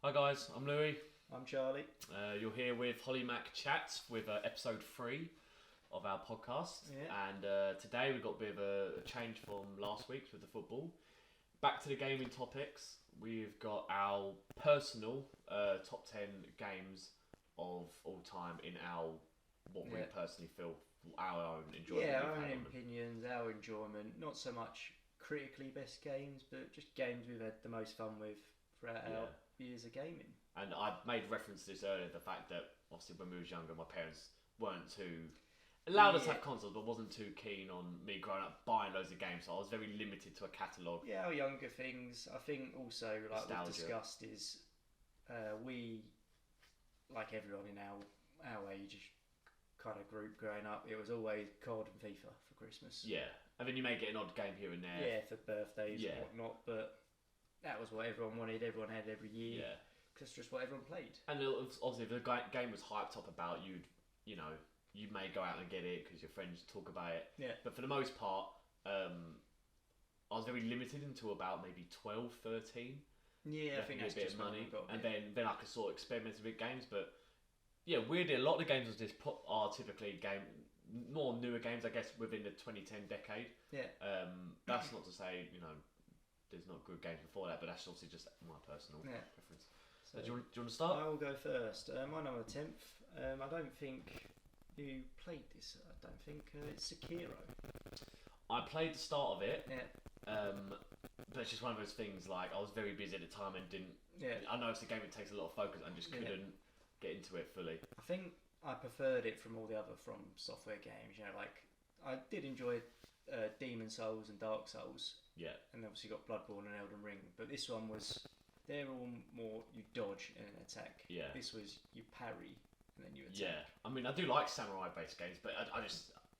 Hi guys, I'm Louis. I'm Charlie. You're here with Holly Mac Chats with episode 3 of our podcast. Yeah. And today we've got a bit of a change from last week's with the football. Back to the gaming topics. We've got our personal top 10 games of all time in our, what we personally feel, our own enjoyment. Yeah, our own opinions, our enjoyment. Not so much critically best games, but just games we've had the most fun with throughout our years of gaming. And I made reference to this earlier, the fact that obviously when we was younger, my parents weren't too allowed us to have consoles, but wasn't too keen on me growing up buying loads of games. So I was very limited to a catalogue. Yeah, our younger things. I think also, like Nostalgia. we've discussed, is we, like everyone in our age kind of group growing up, it was always COD and FIFA for Christmas. Yeah, and then you may get an odd game here and there. Yeah, for birthdays and whatnot, but that was what everyone wanted. Everyone had every year. Yeah. That's just what everyone played. And obviously, if the game was hyped up about, you may go out and get it because your friends talk about it. Yeah. But for the most part, I was very limited until about maybe 12, 13. Yeah, I think that's a bit just of money, got, and then I could sort of experiment with games. But yeah, weirdly, a lot of the games are typically more newer games, I guess, within the 2010 decade. Yeah. That's not to say there's not good games before that, but that's obviously just my personal preference. So do you want to start? I will go first. My number 10th. I don't think you played this. I don't think it's Sekiro. I played the start of it. Yeah. But it's just one of those things. Like I was very busy at the time and didn't. Yeah. I know it's a game that takes a lot of focus and just couldn't get into it fully. I think I preferred it from all the other From Software games. You know, like I did enjoy Demon Souls and Dark Souls. Yeah. And obviously got Bloodborne and Elden Ring, but this one was. They're all more you dodge and an attack. Yeah. This was you parry and then you attack. Yeah. I mean, I do like samurai-based games, but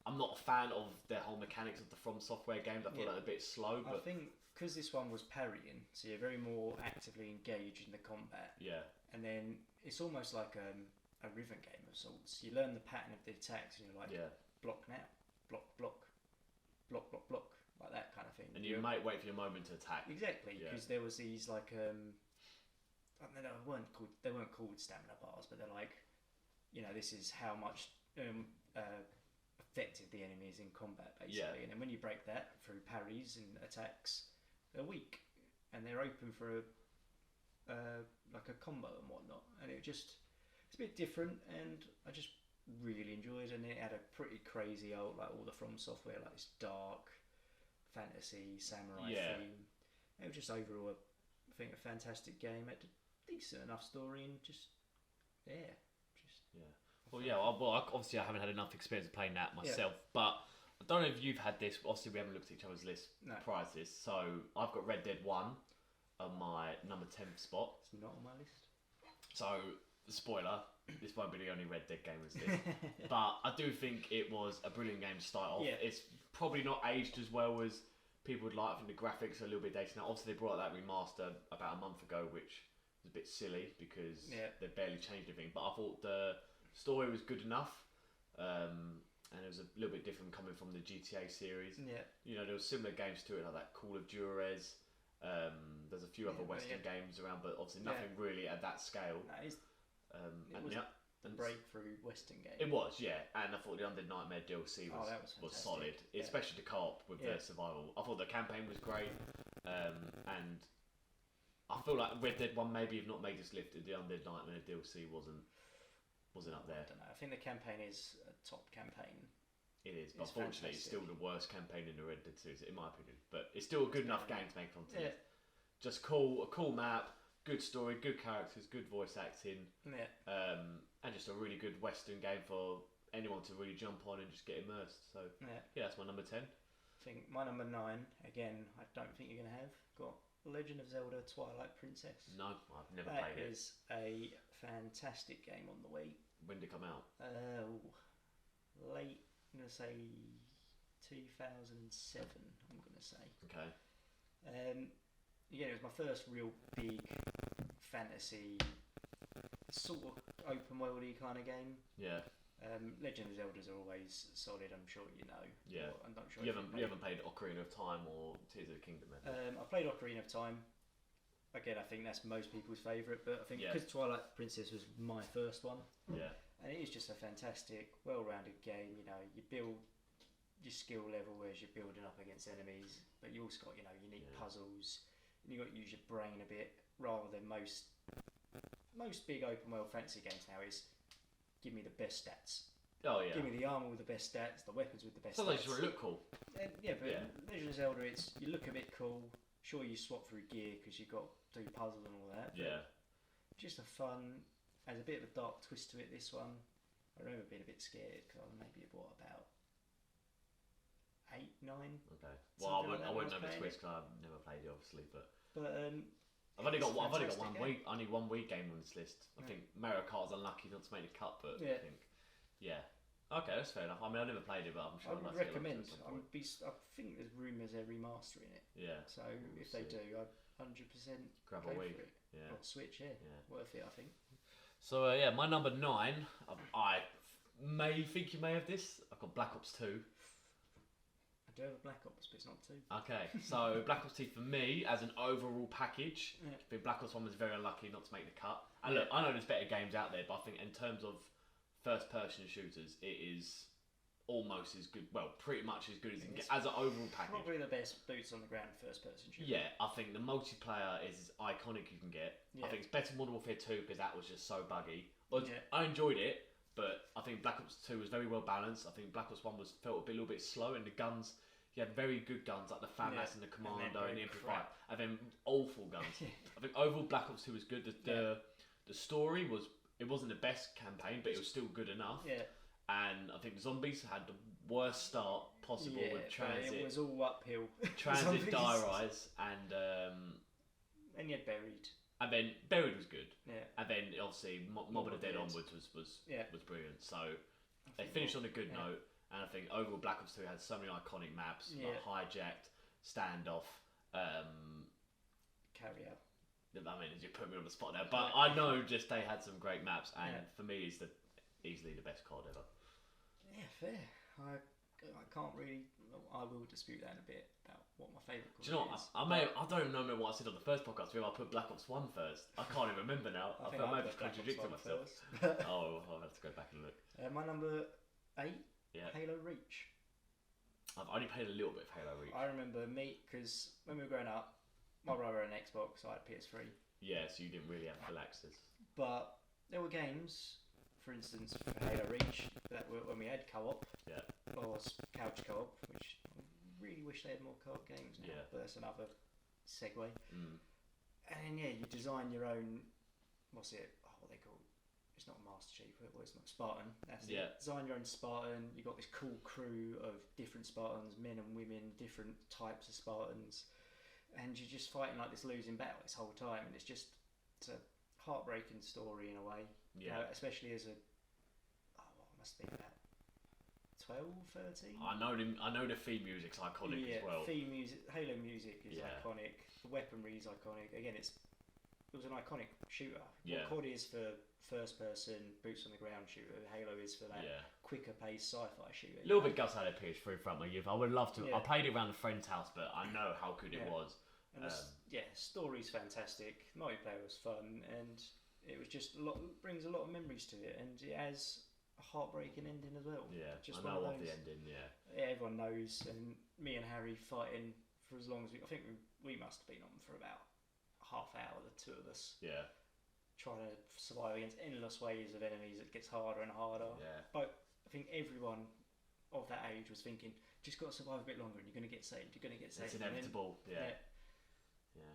I'm not a fan of the whole mechanics of the From Software games. I feel like they're a bit slow. But I think because this one was parrying, so you're very more actively engaged in the combat. Yeah. And then it's almost like a rhythm game of sorts. You learn the pattern of the attacks, and you're like, block now, block, block, block, block, block. Like that kind of thing. And you might wait for your moment to attack. Exactly, because there was these like I don't know, they weren't called stamina bars, but they're like, this is how much effective the enemy is in combat, basically. Yeah. And then when you break that through parries and attacks, they're weak and they're open for like a combo and whatnot. And it's a bit different, and I just really enjoyed it. And it had a pretty crazy old, like all the From Software, like this dark fantasy samurai theme. It was just overall I think a fantastic game. It had a decent enough story and obviously I haven't had enough experience playing that myself, but I don't know if you've had this. Obviously we haven't looked at each other's list prior to this, so I've got Red Dead 1 on my number 10th spot. It's not on my list. So spoiler, this won't be the only Red Dead game as this. But I do think it was a brilliant game to start off. It's probably not aged as well as people would like. I think the graphics are a little bit dated now. Obviously they brought out that remaster about a month ago, which was a bit silly because they barely changed anything. But I thought the story was good enough, and it was a little bit different coming from the GTA series. There were similar games to it, like that Call of Juarez. There's a few other Western games around, but obviously nothing really at that scale. The breakthrough Western game. It was, and I thought the Undead Nightmare DLC was solid, especially the co-op with the survival. I thought the campaign was great, and I feel like Red Dead 1 maybe if not made this list, the Undead Nightmare DLC wasn't up there. I don't know. I think the campaign is a top campaign. It is, but unfortunately it's still the worst campaign in the Red Dead series, in my opinion. But it's still a good enough game to make on TV. Just a cool map. Good story, good characters, good voice acting, and just a really good Western game for anyone to really jump on and just get immersed. So that's my number 10. I think my number 9, again, I don't think you're going to have, got Legend of Zelda Twilight Princess. No, I've never played it. That is a fantastic game on the Wii. When did it come out? Late, I'm going to say 2007, I'm going to say. Okay. It was my first real big fantasy, sort of open worldy kind of game. Yeah. Legend of Zeldas are always solid, I'm sure you know. Yeah. I'm not sure you haven't played Ocarina of Time or Tears of the Kingdom, have you? I played Ocarina of Time. again, I think that's most people's favourite. But I think Yeah. because Twilight Princess was my first one, Yeah. and it is just a fantastic, well-rounded game. You know, you build your skill level as you're building up against enemies, but you also got unique puzzles. And you got to use your brain a bit rather than most big open world fantasy games now is give me the best stats. Oh yeah. Give me the armor with the best stats, the weapons with the best Sometimes stats. just look cool. But Legend of Zelda, you look a bit cool. Sure, you swap through gear because you've got to do puzzles and all that. Yeah. Just a fun. Has a bit of a dark twist to it. This one, I remember being a bit scared because I was maybe about 8, 9. Okay. Well, I wouldn't know the twist because I've never played it, obviously, but I've only got one week. Only 1 week game on this list. I think Mario Kart's unlucky not to make the cut, but I think, okay, that's fair enough. I mean, I've never played it, but I'm sure I would recommend. I think there's rumours they're remastering it. Yeah. So if they do, I'd 100% grab go a week. for it. Yeah. Or Switch, worth it, I think. So my number 9. I think you may have this. I've got Black Ops 2. I do have a Black Ops, but it's not 2. Okay, so Black Ops 2 for me as an overall package. Yeah. I think Black Ops 1 was very unlucky not to make the cut. And look, I know there's better games out there, but I think in terms of first-person shooters, it is almost as good. Well, pretty much as good as it gets as an overall package. Probably the best boots on the ground first-person shooter. Yeah, I think the multiplayer is as iconic you can get. Yeah. I think it's better than Modern Warfare 2 because that was just so buggy. I enjoyed it, but I think Black Ops 2 was very well balanced. I think Black Ops 1 felt a little bit slow, and the guns. You had very good guns like the FAMAS and the Commando and the MP5, and then awful guns. I think overall Black Ops 2 was good. The story wasn't the best campaign, but it was still good enough. Yeah. And I think Zombies had the worst start possible with Transit. It was all uphill. Transit, Die Rise, and you had Buried. And then Buried was good. Yeah. And then obviously Mob of the Dead onwards was brilliant. So they finished on a good note. And I think overall Black Ops 2 had so many iconic maps, like Hijacked, Standoff, Carrier. I mean, you put me on the spot there, but I know just they had some great maps, and for me, it's easily the best COD ever. Yeah, fair. I can't really. I will dispute that in a bit about what my favourite COD is. Do you know what? I don't even know what I said on the first podcast. Where I put Black Ops 1 first. I can't even remember now. I feel maybe contradicting myself. Oh, I'll have to go back and look. My number 8. Yeah. Halo Reach. I've only played a little bit of Halo Reach. I remember because when we were growing up, my brother had an Xbox, I had PS3. Yeah, so you didn't really have full access. But there were games, for instance, for Halo Reach, that were when we had co-op. Yeah. Or couch co-op, which I really wish they had more co-op games now. Yeah. But that's another segue. Mm. And you design your own. What's it? Oh, what are they called? It's not Master Chief. Well, it's not Spartan. That's it. Design your own Spartan. You got this cool crew of different Spartans, men and women, different types of Spartans, and you're just fighting like this losing battle this whole time. And it's a heartbreaking story in a way. Yeah. Especially as what must be about 12, 13. I know the theme music's iconic as well. Theme music, Halo music is iconic. The weaponry is iconic. Again, it was an iconic shooter. Yeah. What COD is for first person, boots on the ground shooter. Halo is for that quicker paced sci-fi shooter. A little bit guts out of PS3 throughout my youth. I would love to. I played it around a friend's house, but I know how good it was. And story's fantastic. Multiplayer was fun, and it was just brings a lot of memories to it, and it has a heartbreaking ending as well. Yeah, just I know of the ending. Yeah, everyone knows, and me and Harry fighting for as long as I think we must have been on for about half hour, the two of us. Yeah. Trying to survive against endless waves of enemies. It gets harder and harder. Yeah. But I think everyone of that age was thinking, just got to survive a bit longer and you're going to get saved. You're going to get saved. It's inevitable. Yeah.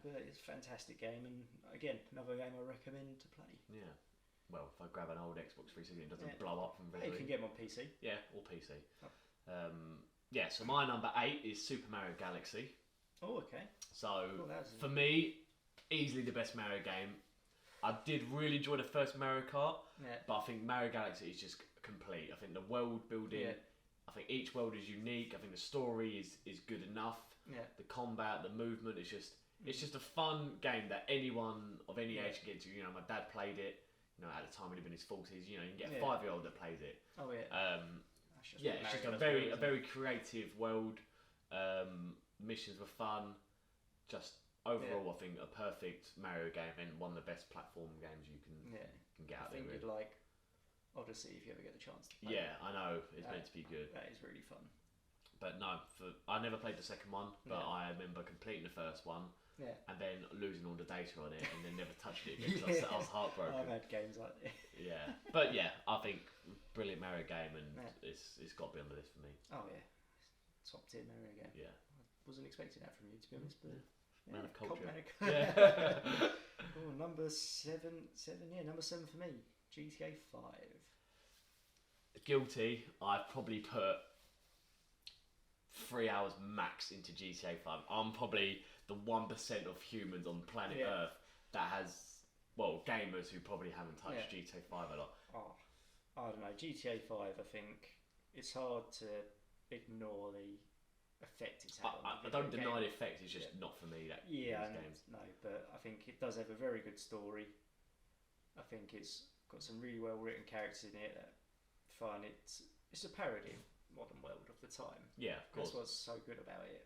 But it's a fantastic game, and again, another game I recommend to play. Yeah. Well, if I grab an old Xbox 360 and it doesn't blow up from you can get them on PC. Yeah, or PC. So my number 8 is Super Mario Galaxy. Oh, okay. So, for me, easily the best Mario game. I did really enjoy the first Mario Kart, but I think Mario Galaxy is just complete. I think the world building, I think each world is unique. I think the story is good enough. Yeah. The combat, the movement, it's just a fun game that anyone of any age can get to. You know, my dad played it. You know, at the time he'd have been in his 40s. You know, you can get a 5-year-old that plays it. Oh yeah. It's just a very creative world. Missions were fun. Just overall, I think a perfect Mario game and one of the best platform games you can get out there. I think you'd like Odyssey if you ever get the chance to play. Yeah, I know it's meant to be good. That is really fun. But no, I never played the second one, but I remember completing the first one. Yeah. And then losing all the data on it, and then never touching it again because I was heartbroken. I've had games like that. Yeah, but yeah, I think brilliant Mario game, and it's got to be on the list for me. Oh yeah, top tier Mario game. Yeah. I wasn't expecting that from you, to be honest, but Man of culture. Yeah. Oh, number seven. Number 7 for me. GTA 5. Guilty. I've probably put 3 hours max into GTA 5. I'm probably the 1% of humans on planet Earth that has, gamers who probably haven't touched GTA 5 a lot. Oh, I don't know. GTA 5, I think it's hard to ignore the effect it's had on the I don't game. deny the effect, it's just not for me. Games. No, but I think it does have a very good story. I think it's got some really well written characters in it that fun. It's a parody of modern world of the time. Yeah, of course. That's what's so good about it.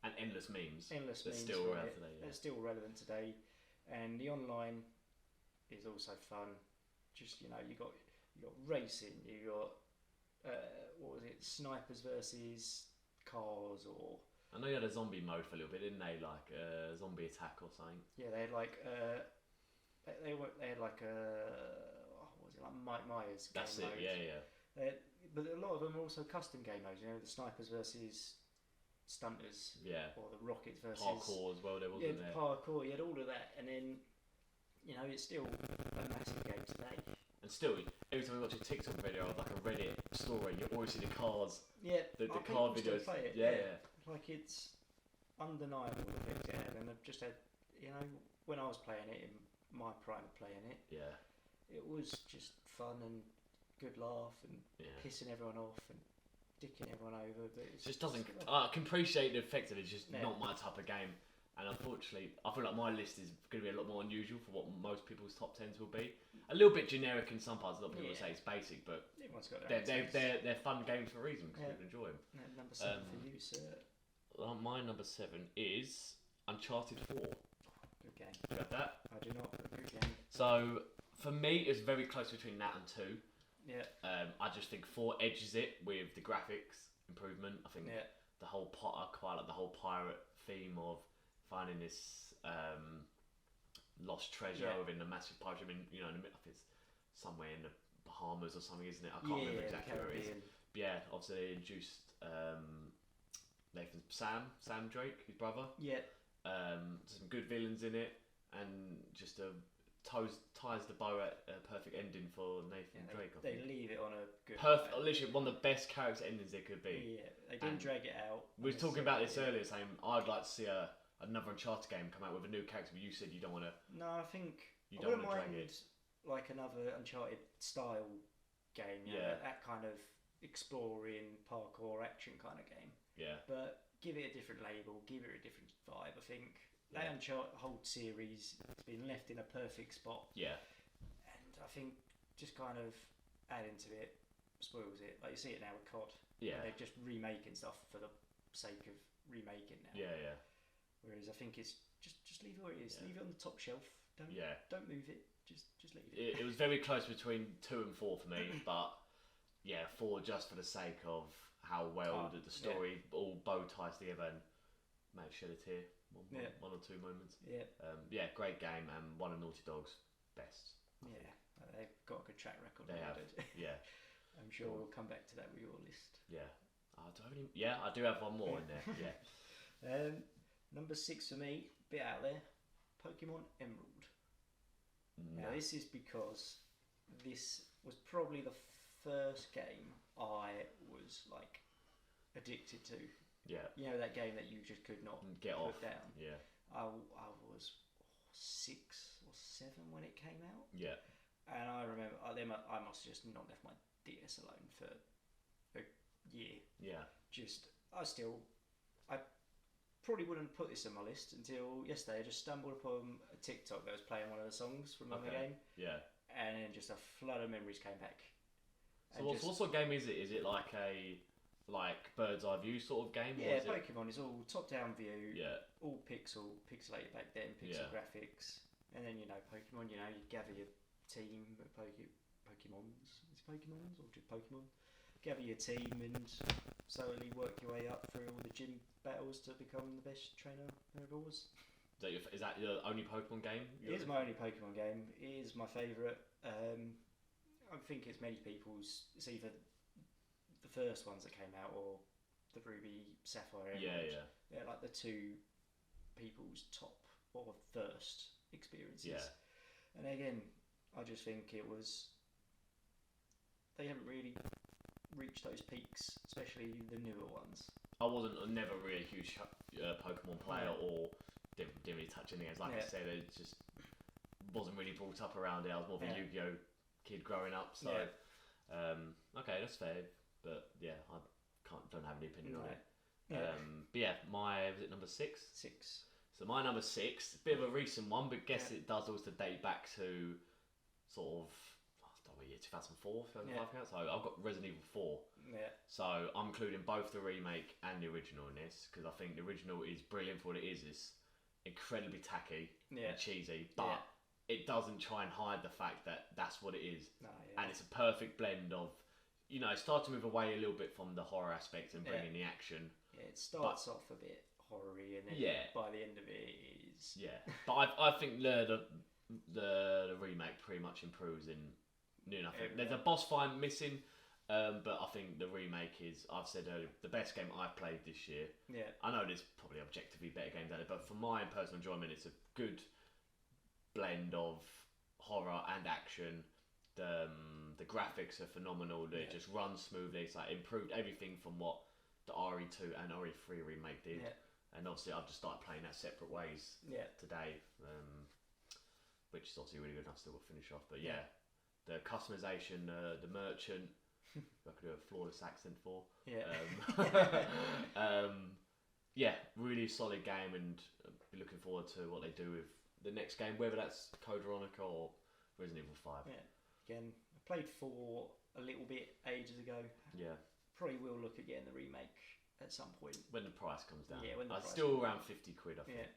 And endless memes. Endless memes still relevant today. They're still relevant today, and the online is also fun. Just you got racing, you got what was it, snipers versus cars, or I know you had a zombie mode for a little bit, didn't they? Like a zombie attack or something. Yeah, they had like they had like what was it, like Mike Myers game That's mode. it. Yeah. But a lot of them are also custom game modes. You know, the snipers versus stunters. Yeah. Or the rockets versus parkour as well. There wasn't there. Parkour. You had all of that, and then it's still a massive game today. And still, every time we watch a TikTok video of like a Reddit story, you always see the cars. Yeah. The car videos. Play it. Yeah. Like it's undeniable the effect it had, and I've just had when I was playing it in my prime of playing it. Yeah. It was just fun and good laugh and pissing everyone off and dicking everyone over, but it just doesn't. I can appreciate the effect of it. It's just not my type of game, and unfortunately, I feel like my list is going to be a lot more unusual for what most people's top 10s will be. A little bit generic in some parts. A lot of people say it's basic, but everyone's got they're fun games for a reason because people enjoy them. Number 7 for you, sir. My number 7 is Uncharted 4. Good game. You got that? I do not. Good game. So for me, it's very close between that and 2. Yeah. I just think 4 edges it with the graphics improvement. I think the whole I quite like the whole pirate theme of finding this lost treasure within the massive pirate ship. I mean, I think it's somewhere in the Bahamas or something, isn't it? I can't remember exactly where it is. But yeah, obviously they introduced Sam Drake, his brother. Yeah. Some good villains in it, and just ties the bow at a perfect ending for Nathan Drake. They leave it on a good. Perfect, literally one of the best character endings there could be. Yeah, they didn't drag it out. We were talking about this earlier, saying I'd like to see another Uncharted game come out with a new character, but you said you don't want to. No, I think you don't want to drag it. Like another Uncharted style game. That kind of exploring parkour action kind of game. Yeah. But give it a different label, give it a different vibe. I think that Uncharted whole series has been left in a perfect spot. Yeah. And I think just kind of adding to it spoils it. Like you see it now with COD. Yeah. They're just remaking stuff for the sake of remaking now. Yeah. Whereas I think it's just leave it where it is. Leave it on the top shelf. Don't move it. Just leave it. It was very close between 2 and 4 for me, but 4 just for the sake of how well the story all bow ties together and may have shed a tear one or two moments. Yeah. Great game and one of Naughty Dog's best. Yeah, they've got a good track record. They have. Yeah. I'm sure we'll come back to that with your list. Yeah. I do have one more in there. Yeah. Number 6 for me, bit out there, Pokemon Emerald. Now this is because this was probably the first game I was like addicted to. Yeah. You know that game that you just could not get put off down. Yeah. I was 6 or 7 when it came out. Yeah. And I remember I must have just not left my DS alone for a year. Yeah. I probably wouldn't put this on my list until yesterday. I just stumbled upon a TikTok that was playing one of the songs from the game. Yeah. And then just a flood of memories came back. So what sort of game is it? Is it like a like bird's eye view sort of game? Yeah, Pokemon is all top-down view. Yeah. All pixelated back then, pixel graphics, and then Pokemon. You gather your team, Pokemons. Is it Pokemons or just Pokemon? Gather your team and slowly work your way up through all the gym battles to become the best trainer there ever was. Is that your only Pokemon game? It is my only Pokemon game. It is my favourite. I think it's many people's. It's either the first ones that came out or the Ruby Sapphire Emerald. Yeah. They're like the two people's top or first experiences. Yeah. And again, I just think it was. They haven't really reached those peaks, especially the newer ones. I never really a huge Pokemon player, or didn't really touch any games. Like I said, it just wasn't really brought up around it. I was more of a Yu-Gi-Oh kid growing up, so okay, that's fair. But yeah, I don't have any opinion on it. But yeah, was it number 6? 6. So my number 6, a bit of a recent one, but guess it does also date back to sort of 2004, 2005. So I've got Resident Evil 4. Yeah. So I'm including both the remake and the original in this because I think the original is brilliant for what it is. It's incredibly tacky and cheesy, but it doesn't try and hide the fact that that's what it is. And it's a perfect blend of, start to move away a little bit from the horror aspect and bring in the action. Yeah, it starts off a bit horror-y and then by the end of it is... Yeah, but I think the remake pretty much improves in nothing. There's a boss fight missing, but I think the remake is, I've said earlier, the best game I've played this year. Yeah. I know there's probably objectively better games out there, but for my personal enjoyment, it's a good blend of horror and action. The graphics are phenomenal. It just runs smoothly. It's like improved everything from what the RE2 and RE3 remake did. Yeah. And obviously I've just started playing that separate ways today, which is obviously really good. I've still got to finish off, but the customization, the merchant, I could do a flawless accent for. Yeah. Really solid game, and be looking forward to what they do with the next game, whether that's Code Veronica or Resident Evil 5. Yeah. Again, I played 4 a little bit ages ago. Yeah. Probably will look at getting the remake at some point. When the price comes down. Yeah, when the price still around 50 quid, I think.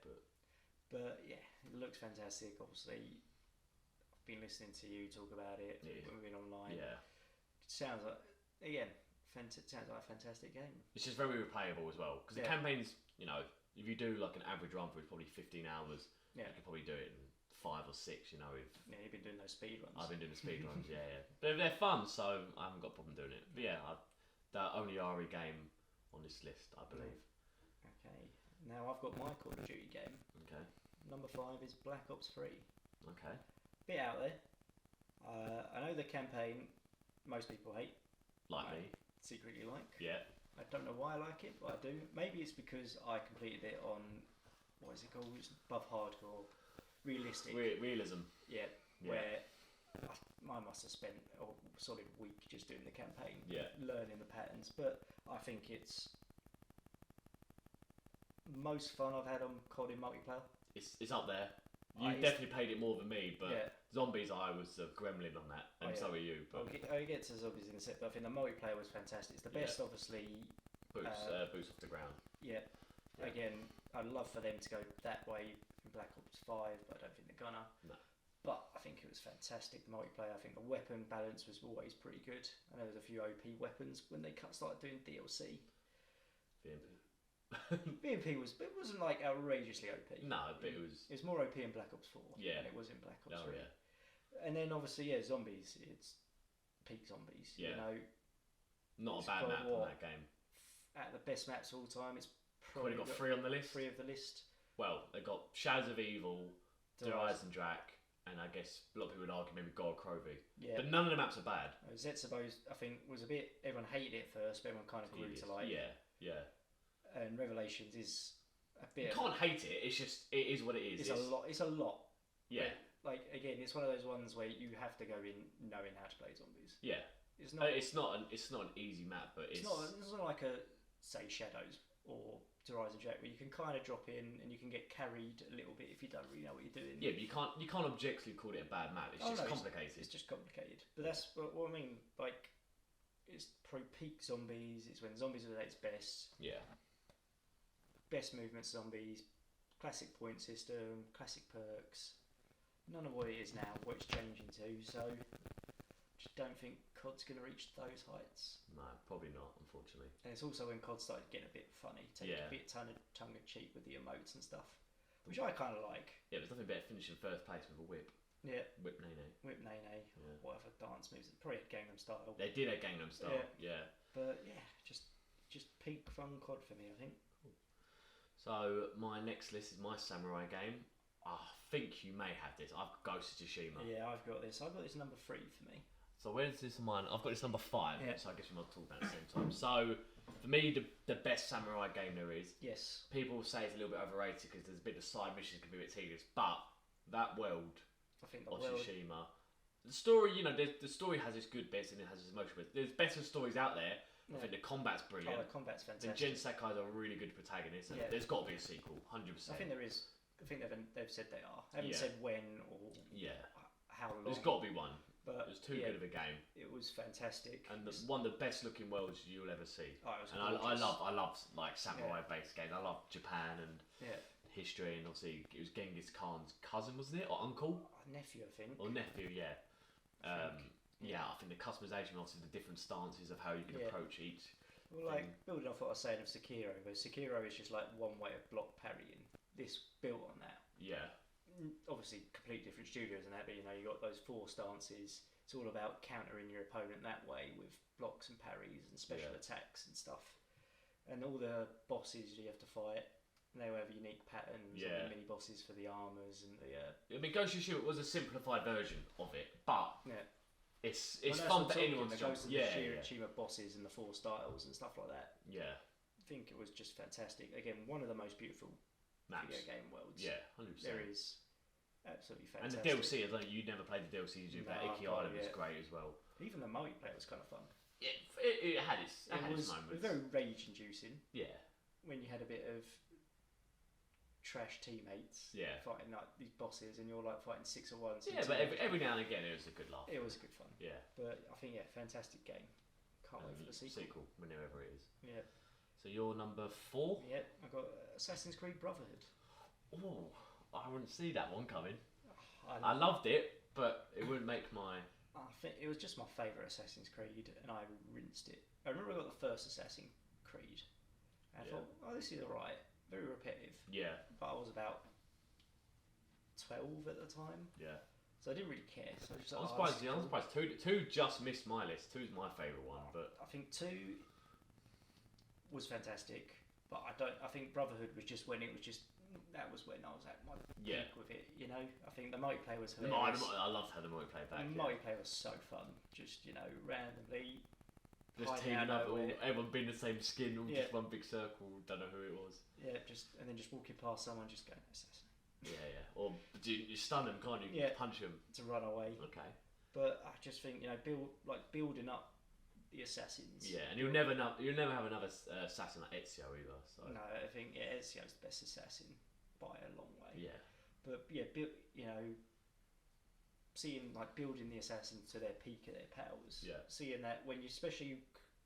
But yeah, it looks fantastic. Obviously, I've been listening to you talk about it when we've been online. Yeah. It sounds like, again, sounds like a fantastic game. It's just very replayable as well. Because the campaigns, if you do like an average run through, it's probably 15 hours. Yeah. You could probably do it in 5 or 6, you've been doing those speed runs. I've been doing the speed runs, But they're fun, so I haven't got a problem doing it. But the only RE game on this list, I believe. Okay. Now I've got my Call of Duty game. Okay. Number 5 is Black Ops 3. Okay. Bit out there. I know the campaign most people hate. Like me. Secretly like. Yeah. I don't know why I like it, but I do. Maybe it's because I completed it on, what is it called? It's above hardcore. Realistic. Realism. Yeah. Where I must have spent a solid week just doing the campaign. Yeah. Learning the patterns. But I think it's most fun I've had on COD in multiplayer. It's up there. You definitely played it more than me, but Zombies, I was a gremlin on that, and so are you. But I'll get to Zombies in a sec, but I think the multiplayer was fantastic. It's the best, obviously. Boots off the ground. Yeah. Again, I'd love for them to go that way in Black Ops 5, but I don't think they're gonna. No. But I think it was fantastic, the multiplayer. I think the weapon balance was always pretty good. I know there's a few OP weapons when they started doing DLC. BMP wasn't like outrageously OP. No, but it was more OP in Black Ops 4 than it was in Black Ops 3. Yeah. And then obviously, Zombies, it's peak Zombies. Yeah. Not a bad map on that game. At the best maps of all time, it's probably got 3 on the list. 3 of the list. Well, they got Shadows of Evil, Der Eisendrache, and I guess a lot of people would argue maybe God Krovi. Yeah. But none of the maps are bad. Zetsubos, I think, was a bit. Everyone hated it at first, but everyone kind of grew to like. Yeah. And Revelations is a bit. You can't hate it. It's just it is what it is. It's a lot. Yeah. Like again, it's one of those ones where you have to go in knowing how to play zombies. Yeah. It's not an easy map, but it's not like a say Shadows or Der Eisendrache where you can kind of drop in and you can get carried a little bit if you don't really know what you're doing. Yeah, but you can't objectively call it a bad map. It's just complicated. It's just complicated. But that's what I mean. Like it's probably peak zombies. It's when zombies are at its best. Yeah. Best movement zombies, classic point system, classic perks. None of what it is now, what it's changing to. So, just don't think COD's going to reach those heights. No, probably not, unfortunately. And it's also when COD started getting a bit funny, taking a bit tongue in cheek with the emotes and stuff, which I kind of like. Yeah, there's nothing better finishing first place with a whip. Yeah. Whip Nene. Whip Nene, whatever dance moves. Probably at Gangnam Style. They did at Gangnam Style, yeah. But yeah, just peak fun COD for me, I think. Cool. So my next list is my samurai game. I think you may have this. I've got Ghost of Tsushima. Yeah, I've got this. I've got this number 3 for me. So where's this mine? I've got this number 5. So I guess we might talk about it at the same time. So for me, the best samurai game there is. Yes. People say it's a little bit overrated because there's a bit of side missions can be a bit tedious, but that world I think of Tsushima, the story, the story has its good bits and it has its emotional bits. There's better stories out there. I think the combat's brilliant. Oh, the combat's fantastic. And Jen Sakai's a really good protagonist. And there's got to be a sequel, 100%. I think there is. I think they've said they are. They haven't said when or how long. There's got to be one. But it was too good of a game. It was fantastic. And one of the best looking worlds you'll ever see. Oh, it was and I love like samurai based games. I love Japan and history, and obviously it was Genghis Khan's cousin, wasn't it, or uncle? Nephew, I think. Or nephew, yeah. I think the customization, obviously the different stances of how you can approach each. Well, like building off what I was saying of Sekiro, but Sekiro is just like one way of block parrying. This built on that. Yeah. Obviously, completely different studios and that, but you got those 4 stances. It's all about countering your opponent that way with blocks and parries and special attacks and stuff. And all the bosses you have to fight, they all have unique patterns. And the mini bosses for the armors and the. I mean, Ghost of Tsushima was a simplified version of it, but it's fun for anyone to go. Tsushima bosses and the 4 styles and stuff like that. Yeah. I think it was just fantastic. Again, one of the most beautiful video game worlds. Yeah, 100%. There is absolutely fantastic. And the DLC, although you never played the DLC, you do, but Iki Island was great as well. Even the multiplayer was kind of fun. Yeah, it had its moments. It was very rage-inducing. Yeah. When you had a bit of trash teammates fighting like these bosses, and you're like fighting 6 at once. Yeah, but every now and again it was a good laugh. It was good fun. Yeah. But I think fantastic game. Can't wait for the sequel. Whenever it is. Yeah. So you're number 4? Yep, I got Assassin's Creed Brotherhood. Oh, I wouldn't see that one coming. I loved it, but it wouldn't make my... I think it was just my favourite Assassin's Creed, and I rinsed it. I remember I got the first Assassin's Creed, and I thought, oh, this is alright. Very repetitive. Yeah. But I was about 12 at the time. Yeah. So I didn't really care. So I'm surprised 2 just missed my list. 2's my favourite one, but... I think 2 was fantastic, but I think Brotherhood was just when it was just... That was when I was at my peak with it, I think the multiplayer was hilarious. I loved how the multiplayer back. The multiplayer was so fun. Just, randomly... Just teaming up, everyone being the same skin, all just one big circle, don't know who it was. Yeah, and then just walking past someone, just going, assassin. Yeah. Or you stun them, can't you? Yeah. Punch them. To run away. Okay. But I just think, building up the assassins. Yeah, and you'll never have another assassin like Ezio either. So. No, I think Ezio's the best assassin by a long way. Yeah. But seeing building the assassins to their peak of their powers. Yeah. Seeing that especially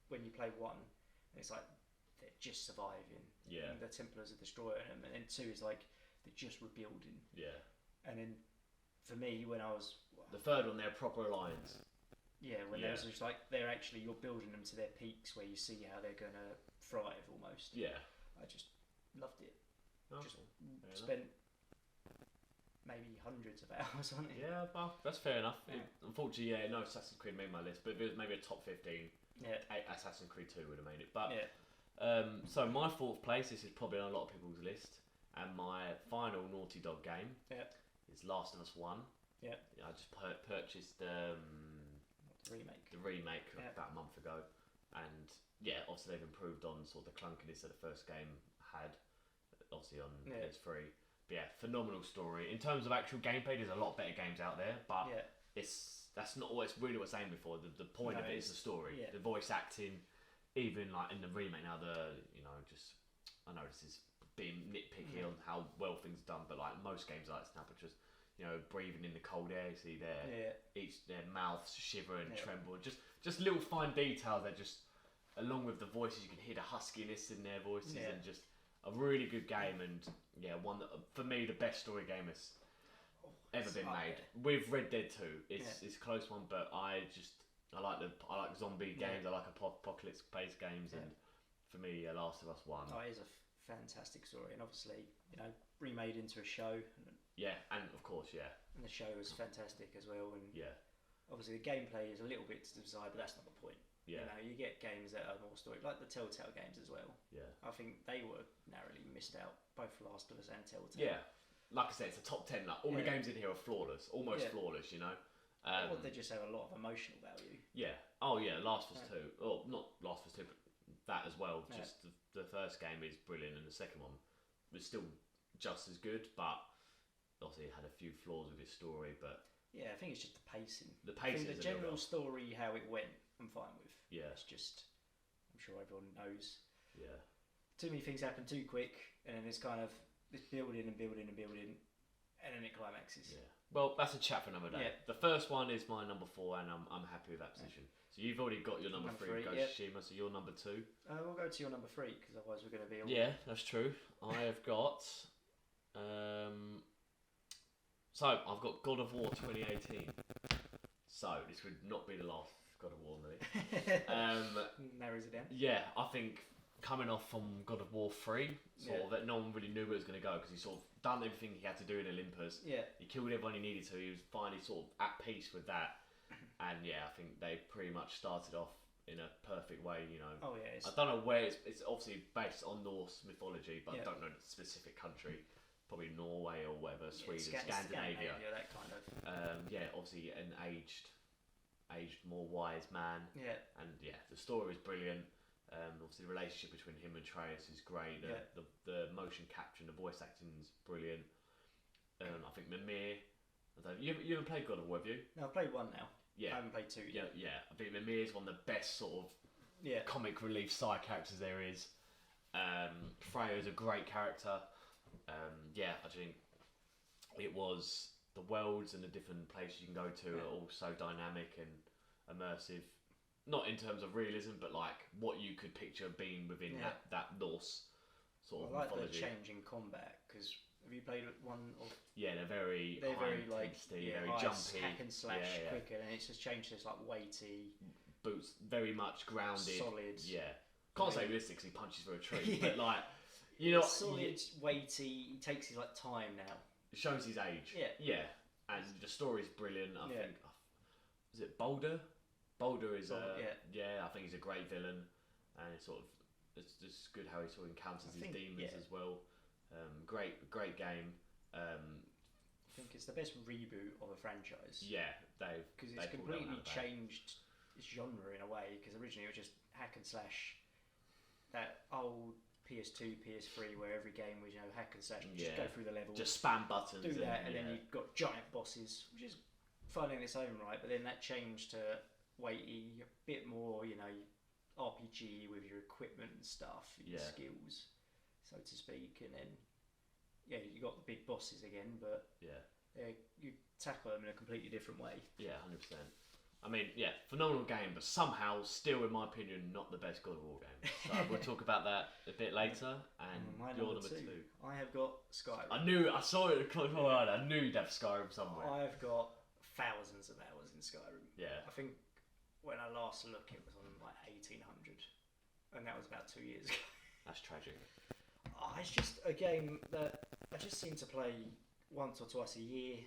when you play 1, it's like they're just surviving. Yeah. And the Templars are destroying them, and then 2 is like they're just rebuilding. Yeah. And then for me, when I was the 3rd one, they're proper alliance. Yeah, when there's just you're building them to their peaks where you see how they're going to thrive almost. Yeah. I just loved it. Okay. Just spent maybe hundreds of hours on it. Yeah, well, that's fair enough. Yeah. Unfortunately, no Assassin's Creed made my list, but if it was maybe a top 15, Assassin's Creed 2 would have made it. But so my 4th place, this is probably on a lot of people's list, and my final Naughty Dog game is Last of Us 1. Yeah. I just purchased the remake about a month ago, and obviously they've improved on sort of the clunkiness that the first game had, obviously on PS3. But phenomenal story. In terms of actual gameplay, there's a lot better games out there, but that's not what it's really what I was saying before. The point of it is the story, the voice acting, even like in the remake now. I know this is being nitpicky on how well things are done, but like most games like this now, but just breathing in the cold air. You see their mouths shiver and tremble. Just little fine details that just, along with the voices, you can hear the huskiness in their voices, and just a really good game. And one that, for me, the best story game has ever been made. With Red Dead 2, it's a close one, but I like zombie games. I like apocalypse-based games, and for me, Last of Us 1. Oh, it is a fantastic story, and obviously, remade into a show. And of course, and the show was fantastic as well. And obviously, the gameplay is a little bit to the side, but that's not the point. You get games that are more story, like the Telltale games as well. I think they were narrowly missed out, both Last of Us and Telltale. Like I said, it's a top 10. Like, all the games in here are flawless, almost flawless. They just have a lot of emotional value. Last of Us 2. Well, not Last of Us 2, but that as well. Just the first game is brilliant, and the second one was still just as good, but obviously it had a few flaws with his story. But I think it's just the pacing. The pacing, the general story, how it went, I'm fine with. It's just, I'm sure everyone knows. Too many things happen too quick, and then it's kind of it's building and building and building, and then it climaxes. Well, that's a chat for another day. The first one is my number 4, and I'm happy with that position. So you've already got your number 3, Ghost of Tsushima, so you're number 2. We'll go to your number 3, because otherwise we're going to be all... Yeah, that's true. I have got... So, I've got God of War 2018. So, this would not be the last God of War movie. Narrows it down. Yeah, I think coming off from God of War 3, that no one really knew where it was going to go, because he sort of done everything he had to do in Olympus. He killed everyone he needed to. He was finally sort of at peace with that. And I think they pretty much started off in a perfect way, I don't know where it's obviously based on Norse mythology, but I don't know the specific country. Probably Norway or whatever, Sweden, Scandinavia. That kind of. Obviously an aged, more wise man. And the story is brilliant. Obviously the relationship between him and Atreus is great. The motion capture and the voice acting is brilliant. I think Mimir. You haven't played God of War, have you? No, I've played 1 now. I haven't played 2 yet. I think Mimir is one of the best sort of comic relief side characters there is. Freya is a great character. I think it was the worlds and the different places you can go to are all so dynamic and immersive. Not in terms of realism, but like what you could picture being within that Norse sort of mythology. I like the change in combat, because have you played one of? They're very like very jumpy, hack and slash quicker, and it's just changed to this like weighty boots, very much grounded, solid. Can't say realistic 'cause he punches through a tree, but like solid, weighty. He takes his like time now. It shows his age. And the story's brilliant. I think is it Boulder? Boulder is I think he's a great villain, and it's just good how he sort of encounters his demons as well. Great game. I think it's the best reboot of a franchise. Because it's completely changed its genre in a way. Because originally it was just hack and slash. That old PS2, PS3, where every game was hack and slash, just go through the levels, just spam buttons, do that, and then you've got giant bosses, which is fun in its own right. But then that changed to weighty, a bit more, RPG with your equipment and stuff, your skills, so to speak. And then you got the big bosses again, but you tackle them in a completely different way. 100%. I mean, phenomenal game, but somehow still, in my opinion, not the best God of War game. So we'll talk about that a bit later. And you're number 2. I have got Skyrim. I saw it. I knew you'd have Skyrim somewhere. I've got thousands of hours in Skyrim. I think when I last looked, it was on like 1800, and that was about 2 years ago. That's tragic. It's just a game that I just seem to play once or twice a year.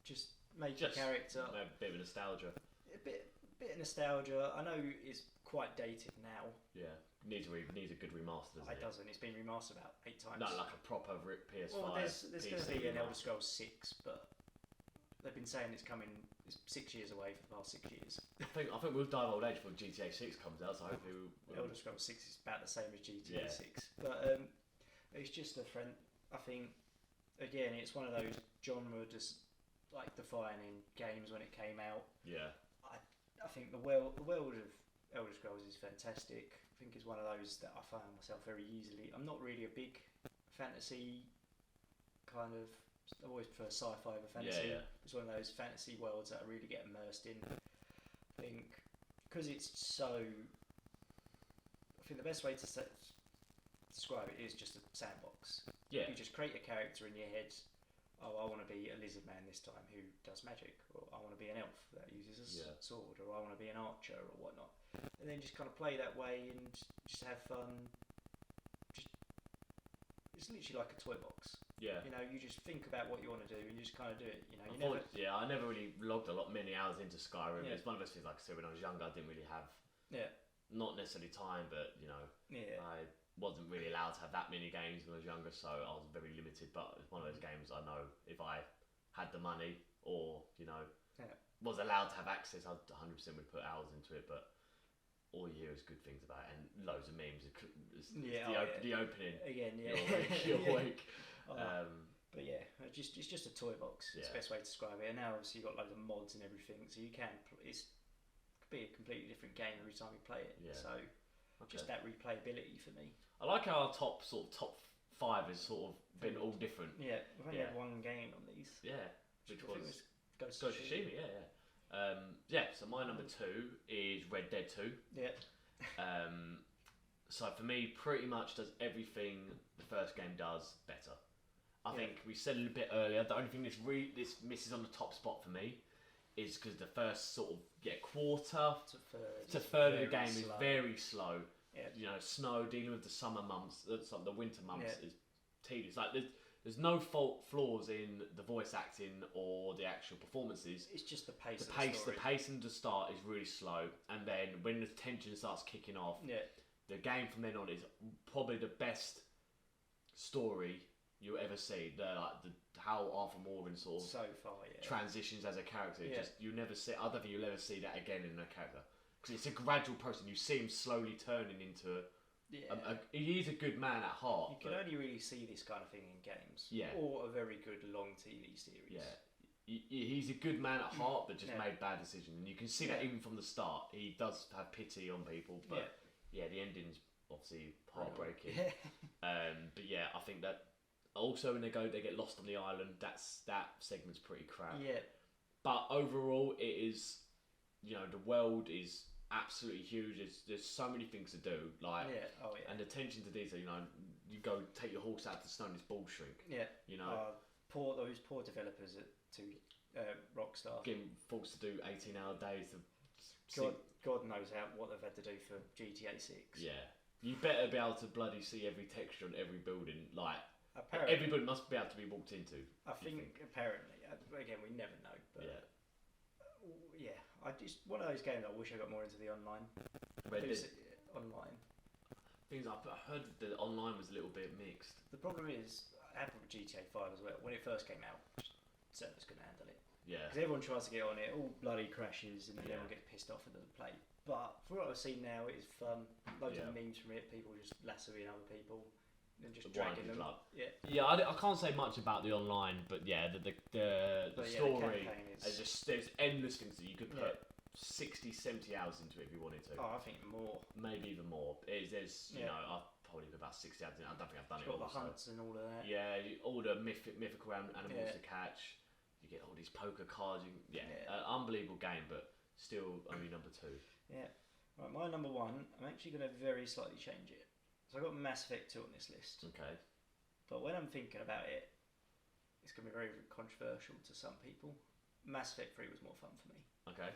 Just make a character. A bit of nostalgia. A bit of nostalgia. I know it's quite dated now. Needs a good remaster. It doesn't. It's been remastered about 8 times. No, like a proper PS5. Well, there's going to be an Elder Scrolls 6, but they've been saying it's coming. It's 6 years away for the past 6 years. I think we'll die of old age before GTA 6 comes out. So hopefully, Elder Scrolls 6 is about the same as GTA 6, but it's just a friend. I think again, it's one of those genre just like defining games when it came out. I think the world of Elder Scrolls is fantastic. I think it's one of those that I found myself very easily. I'm not really a big fantasy kind of I always prefer sci-fi over fantasy. Yeah. It's one of those fantasy worlds that I really get immersed in. I think because it's so. I think the best way to describe it is just a sandbox. Yeah. You just create a character in your head. Oh, I want to be a lizard man this time who does magic, or I want to be an elf that uses a sword, or I want to be an archer or whatnot, and then just kind of play that way and just have fun. It's literally like a toy box. Yeah. You know, you just think about what you want to do and you just kind of do it. You know, I never really logged many hours into Skyrim. Yeah. It's one of those things, like I said, when I was younger, I didn't really have. Yeah. Not necessarily time, but you know. Yeah. I wasn't really allowed to have that many games when I was younger, so I was very limited. But it's one of those games I know if I had the money or was allowed to have access, I 100% would put hours into it. But all you hear is good things about it and loads of memes. The opening again, you're awake. But yeah, it's just a toy box. It's the best way to describe it. And now obviously you've got loads of mods and everything, so you can. It could be a completely different game every time you play it. Yeah. So. Just that replayability for me. I like how our top 5 has sort of been all different. Yeah, we've only had one game on these. Yeah, which was Ghost of Tsushima. Yeah. So my number 2 is Red Dead 2. Yeah. So for me, pretty much does everything the first game does better. I think we said a little bit earlier. The only thing this misses on the top spot for me is because the first sort of quarter to third of the game is very slow. Yeah. You know, snow, dealing with the summer months, the winter months is tedious. Like there's no flaws in the voice acting or the actual performances. It's just the pace. The pace in the start is really slow, and then when the tension starts kicking off, the game from then on is probably the best story you'll ever see. How Arthur Morgan sort of so far, transitions as a character. Just you never see. I don't think you'll ever see that again in a character because it's a gradual process. You see him slowly turning into. He is a good man at heart. You can only really see this kind of thing in games. Or a very good long TV series. Yeah. He's a good man at heart, but just made bad decisions, and you can see that even from the start. He does have pity on people, but the ending's obviously heartbreaking. But I think that. Also, when they get lost on the island, that segment's pretty crap. Yeah. But overall, it is, the world is absolutely huge. There's so many things to do, and the attention to detail. You go take your horse out to snow and it's ball shrink. Yeah. Those poor developers to Rockstar getting forced to do 18-hour days. God knows what they've had to do for GTA 6. Yeah. You better be able to bloody see every texture on every building, Apparently, everybody must be able to be walked into. I think apparently, again, we never know. But one of those games I wish I got more into the online. Online. Things I've heard the online was a little bit mixed. The problem is, I had with GTA 5 as well. When it first came out, servers couldn't handle it. Yeah. Because everyone tries to get on it, all bloody crashes, and everyone gets pissed off at the play. But for what I've seen now, it is fun. Loads of memes from it. People just lassoing other people. And just dragging them up. I can't say much about the online, but the story there's endless things that you could put 60, 70 hours into it if you wanted to. Oh, I think more. Maybe even more. There's I've probably put about 60 hours in. I don't think I've done it all. Got the hunts and all of that. Yeah, all the mythical animals to catch. You get all these poker cards. Unbelievable game, but still only number 2. Yeah. Right, my number 1. I'm actually going to very slightly change it. So I got Mass Effect 2 on this list. Okay. But when I'm thinking about it, it's going to be very controversial to some people. Mass Effect 3 was more fun for me. Okay.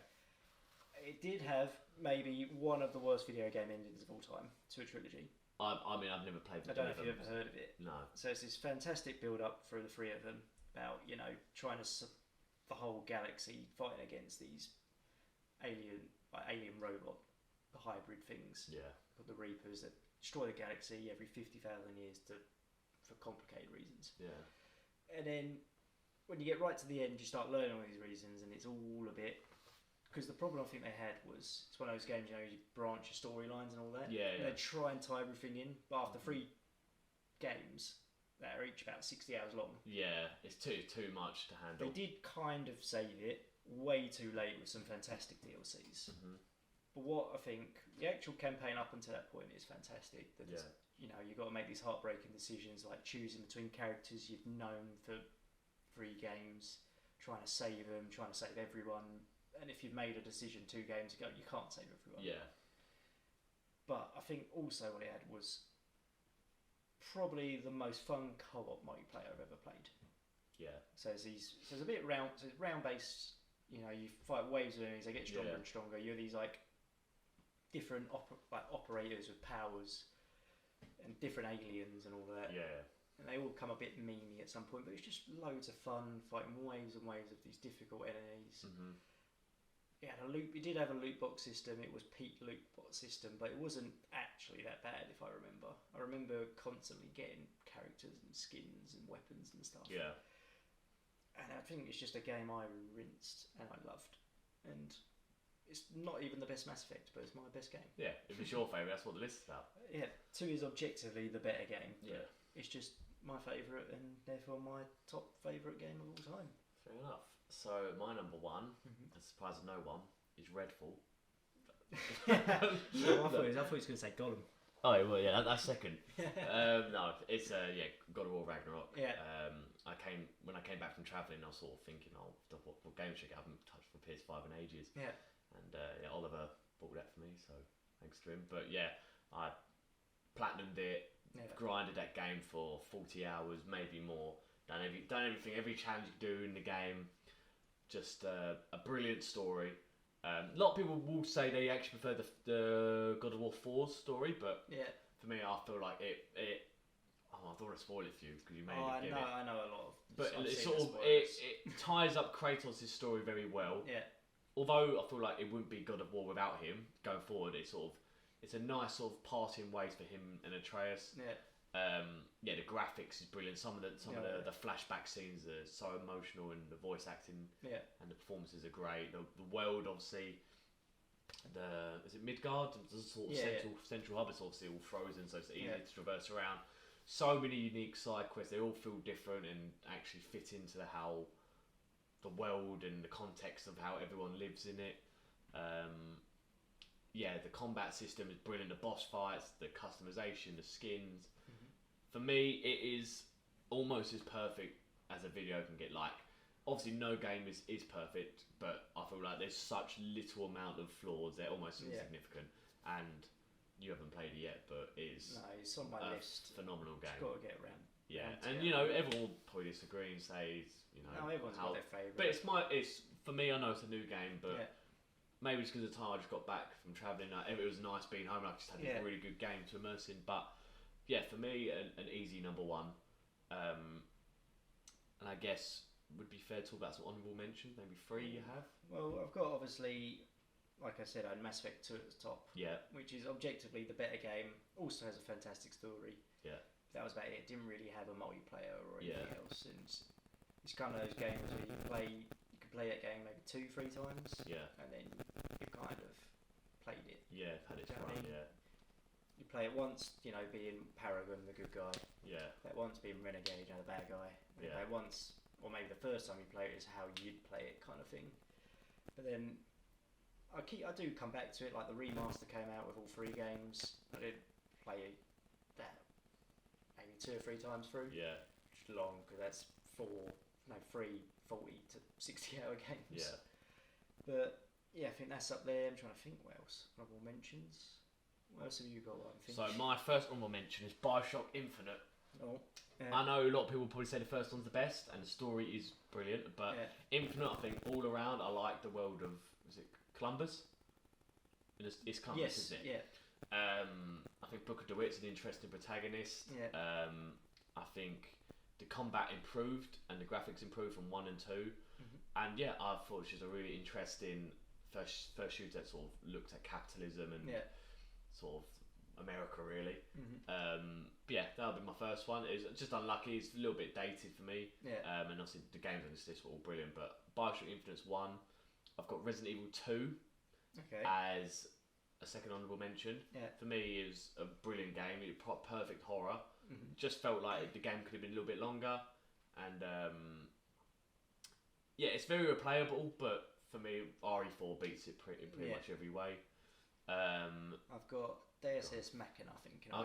It did have maybe one of the worst video game endings of all time to a trilogy. I mean, I've never played. I don't know if you've ever heard of it. No. So it's this fantastic build-up for the 3 of them about trying to the whole galaxy fighting against these alien robot hybrid things. Yeah. The Reapers that destroy the galaxy every 50,000 years for complicated reasons. Yeah. And then when you get right to the end, you start learning all these reasons, and it's all a bit. Because the problem I think they had was it's one of those games you branch your storylines and all that. Yeah. And they try and tie everything in, but after 3 games that are each about 60 hours long. Yeah, it's too much to handle. They did kind of save it way too late with some fantastic DLCs. Mm-hmm. But what I think, the actual campaign up until that point is fantastic. You've got to make these heartbreaking decisions like choosing between characters you've known for 3 games, trying to save them, trying to save everyone. And if you've made a decision 2 games ago, you can't save everyone. Yeah. But I think also what it had was probably the most fun co-op multiplayer I've ever played. Yeah. So it's a bit round. So it's round based. You know, you fight waves of enemies. They get stronger and stronger. You're these like different operators with powers and different aliens and all that. Yeah. And they all come a bit memey at some point, but it's just loads of fun fighting waves and waves of these difficult enemies. Mm-hmm. It did have a loot box system. It was peak loot box system, but it wasn't actually that bad if I remember. I remember constantly getting characters and skins and weapons and stuff. Yeah. And I think it's just a game I rinsed and I loved. And it's not even the best Mass Effect, but it's my best game. Yeah, if it's your favourite, that's what the list is about. Yeah, 2 is objectively the better game. Yeah. It's just my favourite and therefore my top favourite game of all time. Fair enough. So my number 1, a surprise of no one, is Redfall. I thought he was going to say Gollum. Oh well, yeah, that's second. No, it's God of War Ragnarok. Yeah. When I came back from travelling, I was sort of thinking, what game should I get? I haven't touched for PS5 in ages. Yeah. And Oliver bought that for me, so thanks to him. But yeah, I platinumed it, grinded that game for 40 hours, maybe more. Done everything, every challenge you do in the game. Just a brilliant story. A lot of people will say they actually prefer the God of War 4 story, but for me, I feel like it. I don't want to spoil it for you because you may get it. I know a lot of. But it ties up Kratos' story very well. Yeah. Although I feel like it wouldn't be God of War without him going forward. It's a nice sort of parting ways for him and Atreus. Yeah. The graphics is brilliant. Some of the flashback scenes are so emotional, and the voice acting and the performances are great. The world, obviously, is it Midgard? The sort of central hub. It's obviously all frozen, so it's easy to traverse around. So many unique side quests. They all feel different and actually fit into how the world and the context of how everyone lives in it. The combat system is brilliant. The boss fights, the customization, the skins. For me, it is almost as perfect as a video can get. Like, obviously, no game is perfect, but I feel like there's such little amount of flaws; they're almost insignificant. And you haven't played it yet, but it's on my list. Phenomenal game. Got to get around. Yeah, and everyone will probably disagree and say, everyone's got their favourite. But it's for me. I know it's a new game, but maybe it's because of time I just got back from travelling. It was nice being home. I just had a really good game to immerse in, but. Yeah, for me, an easy number 1. And I guess would be fair to talk about some honourable mentions, maybe 3 you have? Well, I've got obviously, like I said, I had Mass Effect 2 at the top. Yeah. Which is objectively the better game. Also has a fantastic story. Yeah. That was about it. It didn't really have a multiplayer or anything else. And it's kind of those games where you can play that game maybe 2-3 times. Yeah. And then you kind of played it. Yeah, had its run, You play it once, being Paragon, the good guy. Yeah. Play it once, being Renegade, the bad guy. You play it once, or maybe the first time you play it is how you'd play it, kind of thing. But then I do come back to it. Like the remaster came out with all 3 games. I did play that maybe 2 or 3 times through. Yeah. Which is long because that's 3 40 to 60 hour games. Yeah. But I think that's up there. I'm trying to think what else. Honorable mentions. What else have you got? So my first honourable mention is BioShock Infinite. Oh, I know a lot of people probably say the first one's the best, and the story is brilliant. But Infinite, I think all around, I like the world of Columbus. It's Columbus, isn't it? Yeah. I think Booker DeWitt's an interesting protagonist. Yeah. I think the combat improved and the graphics improved from 1 and 2. And I thought she was a really interesting first shooter that sort of looked at capitalism and sort of America really. That would be my first one. It was just unlucky. It's a little bit dated for me. And obviously the games on this list were all brilliant. But BioShock Infinite's 1. I've got Resident Evil 2 as a second honourable mention. For me, it was a brilliant game. It was perfect horror. Just felt like the game could have been a little bit longer. And it's very replayable. But for me, RE4 beats it pretty much every way. I've got Deus Ex Machina, I think. I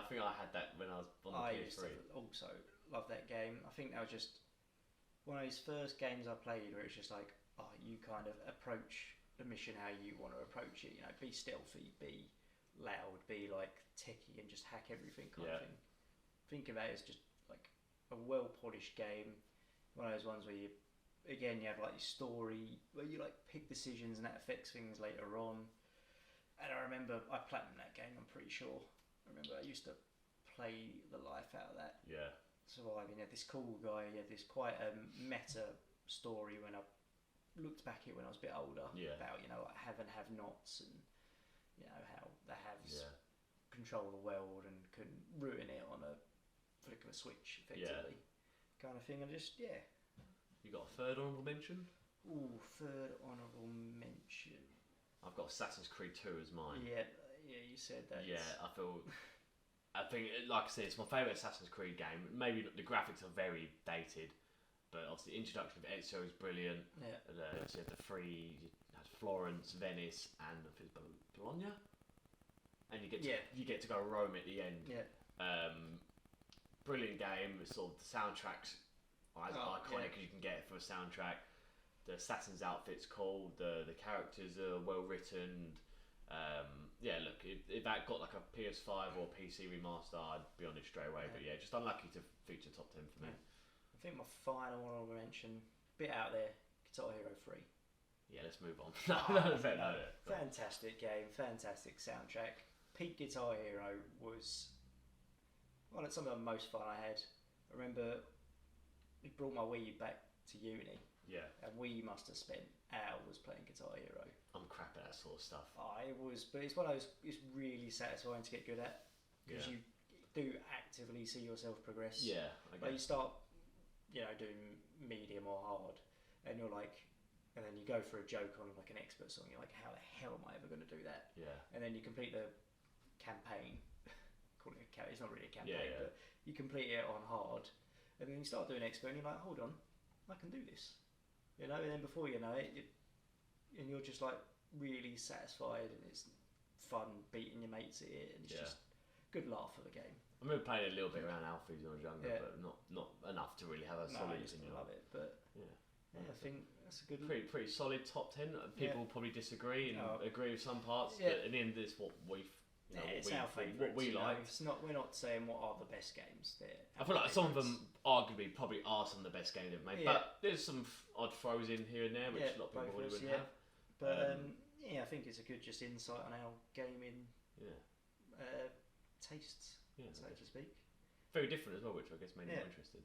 think I had that when I was on the PS3. Used to also love that game. I think that was just one of those first games I played where it's just like, oh, you kind of approach the mission how you want to approach it. You know, be stealthy, be loud, be like techie, and just hack everything kind of thing. Think about it as just like a well polished game. One of those ones where you have like your story where you like pick decisions and that affects things later on. And I remember I platinumed that game. I'm pretty sure. I remember I used to play the life out of that. Yeah. Surviving. Had this cool guy. He had this quite meta story when I looked back at it when I was a bit older. Yeah. About like have and have nots, and how the haves control the world and can ruin it on a flick of a switch, effectively, kind of thing. And just You got a third honourable mention? Ooh, third honourable mention. I've got Assassin's Creed 2 as mine. Yeah, you said that. Yeah, I think, like I said, it's my favourite Assassin's Creed game. Maybe the graphics are very dated, but obviously the introduction of Ezio is brilliant. Yeah. So you had the three, you had Florence, Venice, and I think it's Bologna. And you get to go Rome at the end. Yeah. Brilliant game. It's sort of the soundtrack's iconic as you can get for a soundtrack. The assassin's outfit's cool. The characters are well written. Look, if that got like a PS5 or PC remaster, I'd be on it straight away. But just unlucky to feature top 10 for me. I think my final honourable mention, bit out there, Guitar Hero 3. Yeah, let's move on. Fantastic game, fantastic soundtrack. Peak Guitar Hero was some of the most fun I had. I remember it brought my Wii back to uni. Yeah. And we must have spent hours playing Guitar Hero. I'm crap at that sort of stuff. But it's one of those, it's really satisfying to get good at. Because you do actively see yourself progress. Yeah. Like you start, doing medium or hard, and you're like, and then you go for a joke on like an expert song, you're like, how the hell am I ever going to do that? Yeah. And then you complete the campaign, call it it's not really a campaign, but you complete it on hard, and then you start doing expert, and you're like, hold on, I can do this. And then before you know it, and you're just like really satisfied, and it's fun beating your mates at it, and it's just good laugh for the game. I remember playing a little bit around Alfie's when I was younger, but not enough to really have a solid opinion. I love it, but I think that's a good pretty solid top 10. People will probably disagree and agree with some parts, but in the end, it's what we've. It's our favourites. What we like. We're not saying what are the best games. I feel like some of them arguably probably are some of the best games they've made, but there's some odd throws in here and there which a lot of people probably wouldn't have. But I think it's a good just insight on our gaming tastes, so to speak. Very different as well, which I guess made me more interested.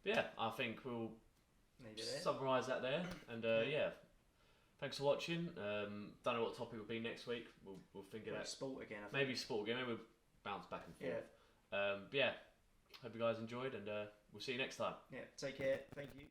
But I think we'll summarise that there, and thanks for watching. Don't know what topic will be next week. We'll figure that. Sport again. I think. Maybe sport again. Maybe we'll bounce back and forth. Hope you guys enjoyed, and we'll see you next time. Yeah. Take care. Thank you.